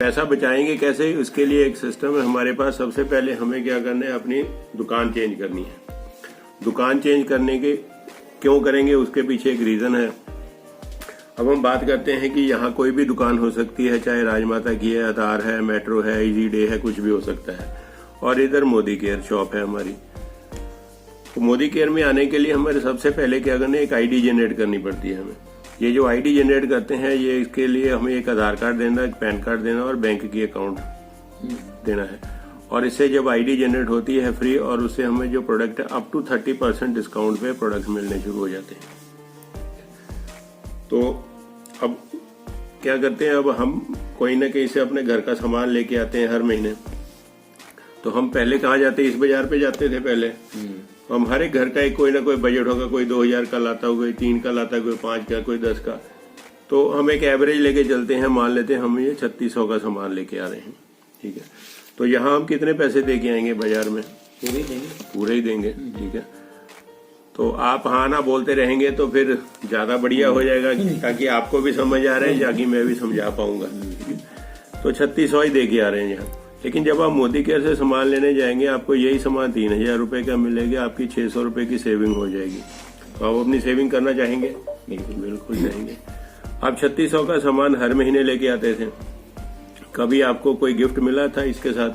पैसा बचाएंगे कैसे, उसके लिए एक सिस्टम है हमारे पास। सबसे पहले हमें क्या करना है, अपनी दुकान चेंज करनी है। दुकान चेंज करने के क्यों करेंगे, उसके पीछे एक रीजन है। अब हम बात करते हैं कि यहाँ कोई भी दुकान हो सकती है, चाहे राजमाता की है, आधार है, मेट्रो है, इजी डे है, कुछ भी हो सकता है। और इधर मोदी केयर शॉप है हमारी। तो मोदी केयर में आने के लिए हमारे सबसे पहले क्या करना है, एक आईडी जनरेट करनी पड़ती है हमें। ये जो आईडी जनरेट करते हैं, ये इसके लिए हमें एक आधार कार्ड देना, एक पैन कार्ड देना और बैंक की अकाउंट देना है। और इससे जब आईडी जनरेट होती है फ्री, और उससे हमें जो प्रोडक्ट है अप टू 30% डिस्काउंट पे प्रोडक्ट मिलने शुरू हो जाते हैं। तो अब क्या करते हैं, अब हम कोई ना कहीं से अपने घर का सामान लेके आते हैं हर महीने। तो हम पहले कहाँ जाते, इस बाजार पे जाते थे पहले। हम हर एक घर का एक कोई ना कोई बजट होगा, कोई 2000 का लाता, कोई 3 का लाता, कोई 5 का, कोई 10 का। तो हम एक एवरेज लेके चलते हैं, मान लेते हैं हम ये 3600 का सामान लेके आ रहे हैं, ठीक है। तो यहाँ हम कितने पैसे दे के आएंगे बाजार में, पूरे ही देंगे, ठीक है। तो आप हाँ ना बोलते रहेंगे तो फिर ज्यादा बढ़िया हो जाएगा, ताकि आपको भी समझ आ रहे हैं, ताकि मैं भी समझा पाऊंगा। तो 3600 ही दे के आ रहे हैं यहाँ। लेकिन जब आप मोदी केयर से सामान लेने जाएंगे, आपको यही सामान 3000 रुपए का मिलेगा, आपकी 600 रुपए की सेविंग हो जाएगी। तो आप अपनी सेविंग करना चाहेंगे? बिल्कुल चाहेंगे। आप 3600 का सामान हर महीने लेके आते थे, कभी आपको कोई गिफ्ट मिला था इसके साथ?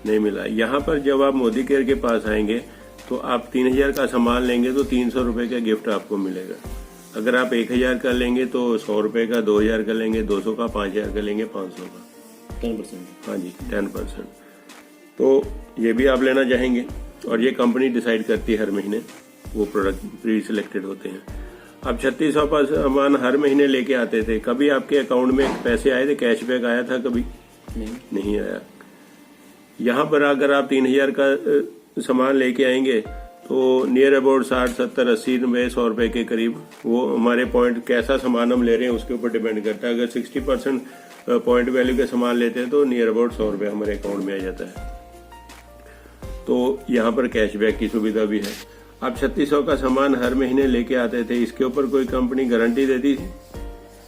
नहीं मिला। यहाँ पर जब आप मोदी केयर के पास आएंगे तो आप 3000 का सामान लेंगे तो 300 रुपए का गिफ्ट आपको मिलेगा। अगर आप 1000 का लेंगे तो 100 रुपए का, 2000 का लेंगे 200 का, 5000 का लेंगे 500 का, 10%। हाँ जी, 10%। तो ये भी आप लेना चाहेंगे, और ये कंपनी डिसाइड करती है हर महीने, वो प्रोडक्ट प्री सिलेक्टेड होते हैं। आप 3600 का सामान हर महीने लेके आते थे, कभी आपके अकाउंट में पैसे आए थे, कैशबैक आया था कभी? नहीं आया। यहाँ पर अगर आप 3000 का सामान लेके आएंगे तो नियर अबाउट 60, 70, 80, 90, 100 रुपए के करीब, वो हमारे पॉइंट कैसा सामान हम ले रहे हैं उसके ऊपर डिपेंड करता है। अगर 60% पॉइंट वैल्यू के सामान लेते हैं तो नियर अबाउट 100 रुपए हमारे अकाउंट में आ जाता है। तो यहाँ पर कैशबैक की सुविधा भी है। आप 3600 का सामान हर महीने लेके आते थे, इसके ऊपर कोई कंपनी गारंटी देती थी?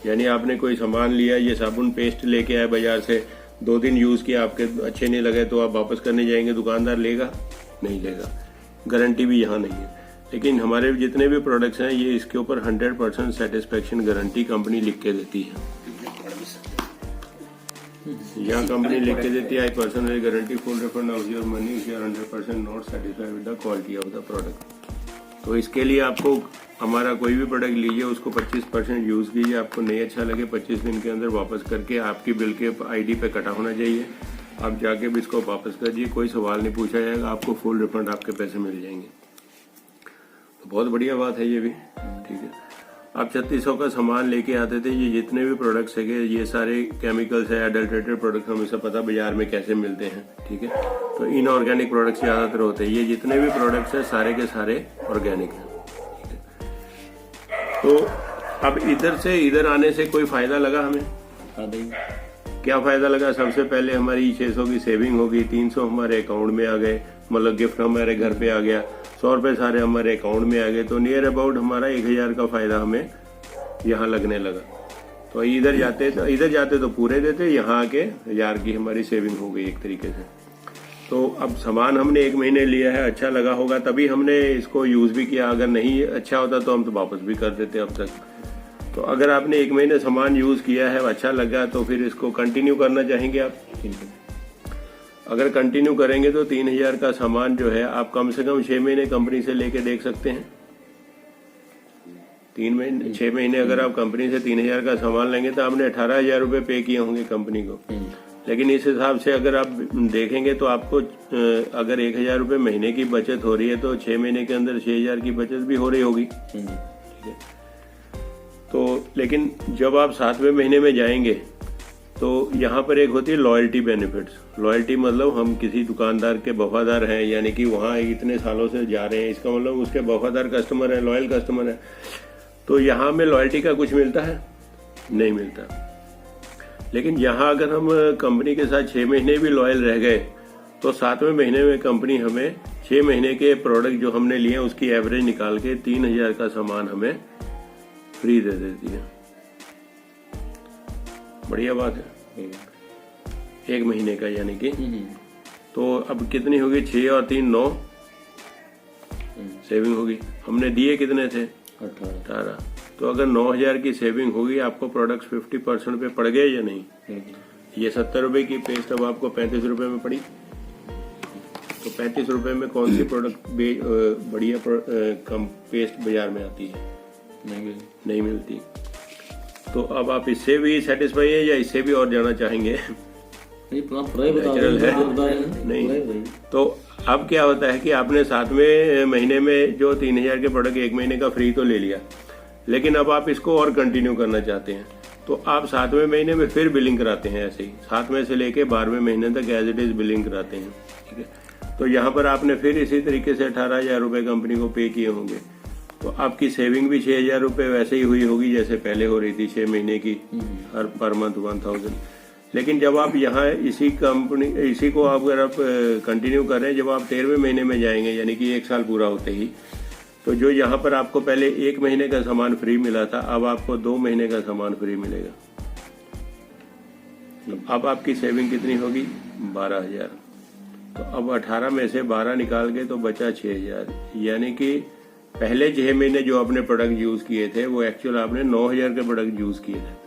यानी आपने कोई सामान लिया, ये साबुन पेस्ट लेके आए बाजार से, 2 दिन यूज किया, आपके अच्छे नहीं लगे तो आप वापस करने जाएंगे, दुकानदार लेगा? नहीं लेगा। गारंटी भी यहाँ नहीं है। लेकिन हमारे जितने भी प्रोडक्ट्स हैं, ये इसके ऊपर 100% सेटिस्फेक्शन गारंटी कंपनी लिख के देती है। यहाँ कंपनी लिख के देती है, I personally guarantee full refund of your money if you are 100% not satisfied with the quality of the product. तो इसके लिए आपको हमारा कोई भी प्रोडक्ट लीजिए, उसको 25% यूज कीजिए, आपको नहीं अच्छा लगे 25 दिन के अंदर वापस करके आपकी बिल के आईडी पे कटा होना चाहिए। आप जाके भी इसको वापस करिए, कोई सवाल नहीं पूछा जाएगा, आपको फुल रिफंड आपके पैसे मिल जाएंगे। तो बहुत बढ़िया बात है ये भी, ठीक है। आप 3600 का सामान लेके आते थे, ये जितने भी प्रोडक्ट्स है, ये सारे केमिकल्स है, एडल्ट्रेटेड प्रोडक्ट, हमें सब पता बाजार में कैसे मिलते हैं, ठीक है। तो इनऑर्गेनिक प्रोडक्ट्स ज्यादातर होते हैं। ये जितने भी प्रोडक्ट्स है सारे के सारे ऑर्गेनिक हैं, ठीक है। तो अब इधर से इधर आने से कोई फायदा लगा हमें? क्या फायदा लगा? सबसे पहले हमारी 600 की सेविंग होगी, 300 हमारे अकाउंट में आ गए, मतलब गिफ्ट हमारे घर पे आ गया, 100 रुपए सारे हमारे अकाउंट में आ गए। तो नियर अबाउट हमारा 1000 का फायदा हमें यहाँ लगने लगा। तो इधर जाते तो पूरे देते, यहाँ आके 1000 की हमारी सेविंग हो गई एक तरीके से। तो अब सामान हमने 1 महीने लिया है, अच्छा लगा होगा तभी हमने इसको यूज भी किया। अगर नहीं अच्छा होता तो हम तो वापस भी कर देते अब तक। तो अगर आपने 1 महीने सामान यूज किया है, अच्छा लगा, तो फिर इसको कंटिन्यू करना चाहेंगे आप? अगर कंटिन्यू करेंगे तो 3000 का सामान जो है आप कम से कम 6 महीने कंपनी से लेके देख सकते हैं। 6 महीने अगर आप कंपनी से 3000 का सामान लेंगे तो आपने 18000 रुपए पे किए होंगे कंपनी को। लेकिन इस हिसाब से अगर आप देखेंगे तो आपको अगर 1000 रुपए महीने की बचत हो रही है तो 6 महीने के अंदर 6000 की बचत भी हो रही होगी, ठीक है। तो लेकिन जब आप 7वें महीने में जाएंगे तो यहाँ पर एक होती है लॉयल्टी बेनिफिट्स। लॉयल्टी मतलब हम किसी दुकानदार के वफादार हैं, यानी कि वहाँ इतने सालों से जा रहे हैं, इसका मतलब उसके वफादार कस्टमर है, लॉयल कस्टमर है। तो यहाँ में लॉयल्टी का कुछ मिलता है? नहीं मिलता। लेकिन यहाँ अगर हम कंपनी के साथ 6 महीने भी लॉयल रह गए तो 7वें महीने में कंपनी हमें 6 महीने के प्रोडक्ट जो हमने लिए उसकी एवरेज निकाल के 3000 का सामान हमें फ्री दे देती है। बढ़िया बात है। 1 महीने का, यानी कि तो अब कितनी होगी, 6 और 3 9 सेविंग होगी। हमने दिए कितने थे, 18। तो अगर 9,000 की सेविंग होगी, आपको प्रोडक्ट्स 50% पे पड़ गए या नहीं। ये 70 रुपए की पेस्ट अब आपको 35 रुपए में पड़ी, तो 35 रुपए में कौन सी प्रोडक्ट बढ़िया कम पेस्ट बाजार में आती है, नहीं मिलती। तो अब आप इससे भी सेटिस्फाई है या इससे भी और जाना चाहेंगे? नेचुरल है नहीं। तो अब क्या होता है कि आपने 7वें महीने में जो 3,000 के प्रोडक्ट 1 महीने का फ्री तो ले लिया, लेकिन अब आप इसको और कंटिन्यू करना चाहते हैं, तो आप 7वें महीने में फिर बिलिंग कराते हैं। ऐसे ही 7वें से लेके 12वें महीने तक एज इट इज बिलिंग कराते हैं, ठीक है। तो यहाँ पर आपने फिर इसी तरीके से 18,000 रुपए कंपनी को पे किए होंगे, तो आपकी सेविंग भी 6,000 रुपए वैसे ही हुई होगी जैसे पहले हो रही थी 6 महीने की, हर पर मंथ 1,000। लेकिन जब आप यहाँ इसी को आप अगर आप कंटिन्यू कर रहे हैं, जब आप 13वें महीने में जाएंगे, यानी कि 1 साल पूरा होते ही, तो जो यहाँ पर आपको पहले 1 महीने का सामान फ्री मिला था, अब आपको 2 महीने का सामान फ्री मिलेगा। तो अब आपकी सेविंग कितनी होगी, 12,000। तो अब 18 में से 12 निकाल के तो बचा 6,000, यानी कि पहले 6 महीने जो आपने प्रोडक्ट यूज किए थे वो एक्चुअल आपने 9,000 के प्रोडक्ट यूज किए थे।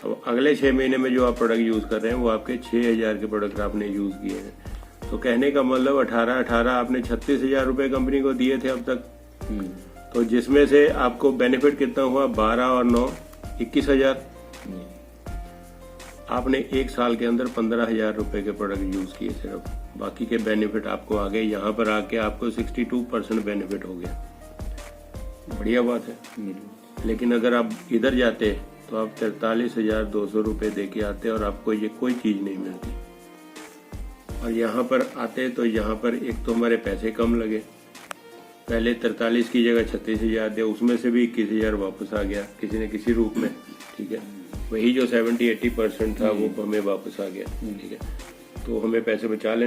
अब अगले 6 महीने में जो आप प्रोडक्ट यूज कर रहे हैं वो आपके 6,000 के प्रोडक्ट आपने यूज किए हैं। तो कहने का मतलब 18 आपने 36,000 रुपए कंपनी को दिए थे अब तक। तो जिसमें से आपको बेनिफिट कितना हुआ, 12 और 9 21,000। आपने 1 साल के अंदर 15,000 रुपए के प्रोडक्ट यूज किए सिर्फ, बाकी के बेनिफिट आपको आ गए। यहाँ पर आके आपको 62% बेनिफिट हो गया, बढ़िया बात है। लेकिन अगर आप इधर जाते तो आप 43,200 रुपए दे के आते और आपको ये कोई चीज नहीं मिलती। और यहाँ पर आते तो यहाँ पर एक तो हमारे पैसे कम लगे, पहले 43 की जगह 36,000 दे, उसमें से भी 21,000 वापस आ गया किसी न किसी रूप में, ठीक है। वही जो 70-80% था वो हमें वापस आ गया, ठीक है। तो हमें पैसे बचा लेने